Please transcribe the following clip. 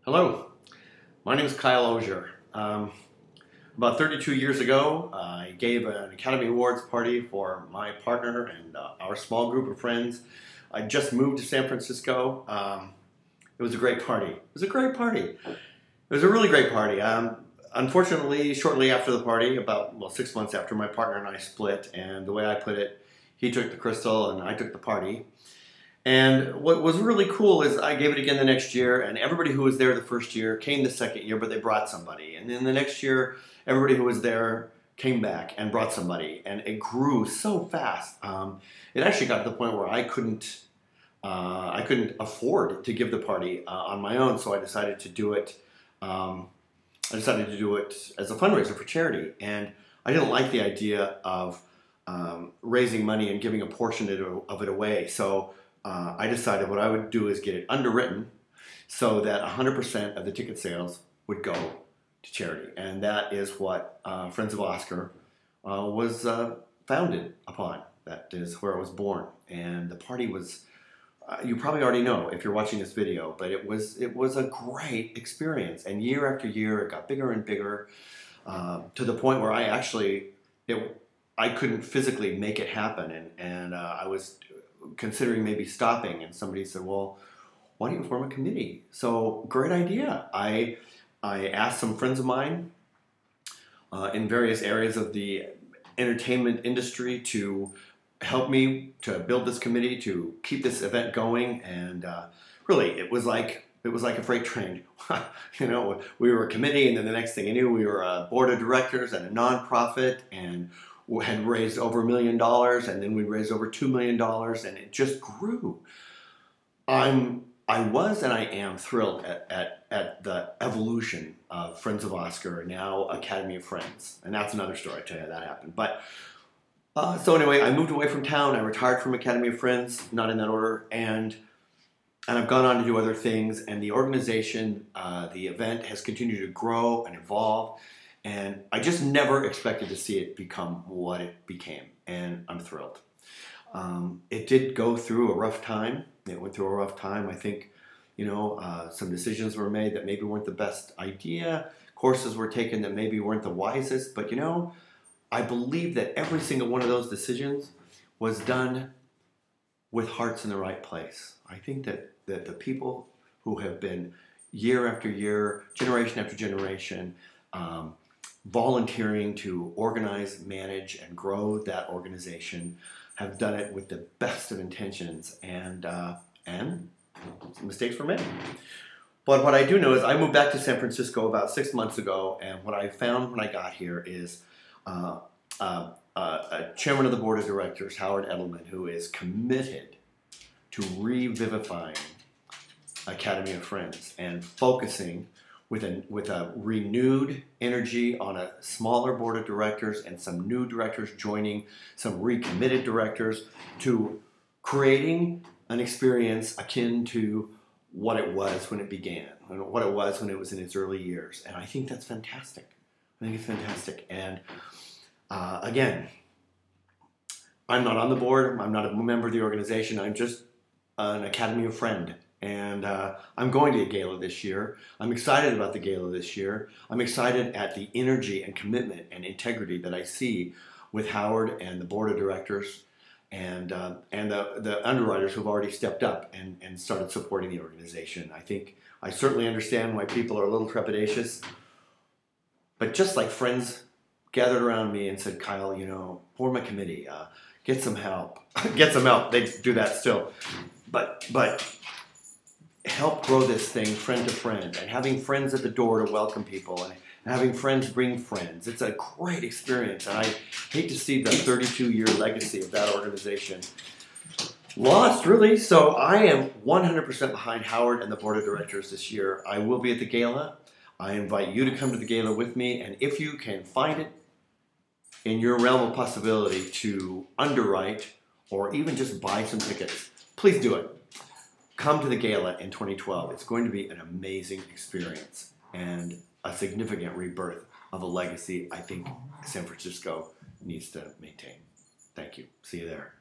Hello, my name is Kyle Ozier. About 32 years ago, I gave an Academy Awards party for my partner and our small group of friends. I just moved to San Francisco. It was a great party. It was a great party. It was a really great party. Unfortunately, shortly after the party, about 6 months after, my partner and I split, and the way I put it, he took the crystal and I took the party. And what was really cool is I gave it again the next year, and everybody who was there the first year came the second year, but they brought somebody. And then the next year, everybody who was there came back and brought somebody, and it grew so fast. It actually got to the point where I couldn't afford to give the party on my own, so I decided to do it. I decided to do it as a fundraiser for charity, and I didn't like the idea of raising money and giving a portion of it away. So I decided what I would do is get it underwritten so that 100% of the ticket sales would go to charity. And that is what Friends of Oscar was founded upon. That is where I was born. And the party was, you probably already know if you're watching this video, but it was a great experience. And year after year, it got bigger and bigger to the point where I couldn't physically make it happen. And I was considering maybe stopping, and somebody said, well, why don't you form a committee? So great idea. I asked some friends of mine in various areas of the entertainment industry to help me to build this committee, to keep this event going, and really it was like a freight train. You know, we were a committee, and then the next thing I knew, we were a board of directors and a nonprofit, and had raised over $1 million, and then we raised over $2 million, and it just grew. I was and I am thrilled at the evolution of Friends of Oscar, now Academy of Friends, and that's another story. I'll tell you how that happened. But so anyway, I moved away from town. I retired from Academy of Friends, not in that order, and I've gone on to do other things. And the organization, the event, has continued to grow and evolve. And I just never expected to see it become what it became, and I'm thrilled. It did go through a rough time. It went through a rough time. I think, some decisions were made that maybe weren't the best idea. Courses were taken that maybe weren't the wisest. But, I believe that every single one of those decisions was done with hearts in the right place. I think that the people who have been year after year, generation after generation, volunteering to organize, manage, and grow that organization have done it with the best of intentions, and mistakes were made. But what I do know is I moved back to San Francisco about 6 months ago, and what I found when I got here is a chairman of the board of directors, Howard Edelman, who is committed to revivifying Academy of Friends and focusing with a renewed energy on a smaller board of directors and some new directors joining, some recommitted directors, to creating an experience akin to what it was when it began, what it was when it was in its early years. And I think that's fantastic. I think it's fantastic. And again, I'm not on the board. I'm not a member of the organization. I'm just an Academy of Friend. And I'm going to a gala this year. I'm excited about the gala this year. I'm excited at the energy and commitment and integrity that I see with Howard and the board of directors and the underwriters who've already stepped up and started supporting the organization. I certainly understand why people are a little trepidatious. But just like friends gathered around me and said, Kyle, form a committee, get some help. Get some help. They do that still. But help grow this thing friend to friend, and having friends at the door to welcome people, and having friends bring friends. It's a great experience, and I hate to see the 32-year legacy of that organization lost, really. So I am 100% behind Howard and the board of directors this year. I will be at the gala. I invite you to come to the gala with me, and if you can find it in your realm of possibility to underwrite or even just buy some tickets, please do it. Come to the gala in 2012. It's going to be an amazing experience and a significant rebirth of a legacy I think San Francisco needs to maintain. Thank you. See you there.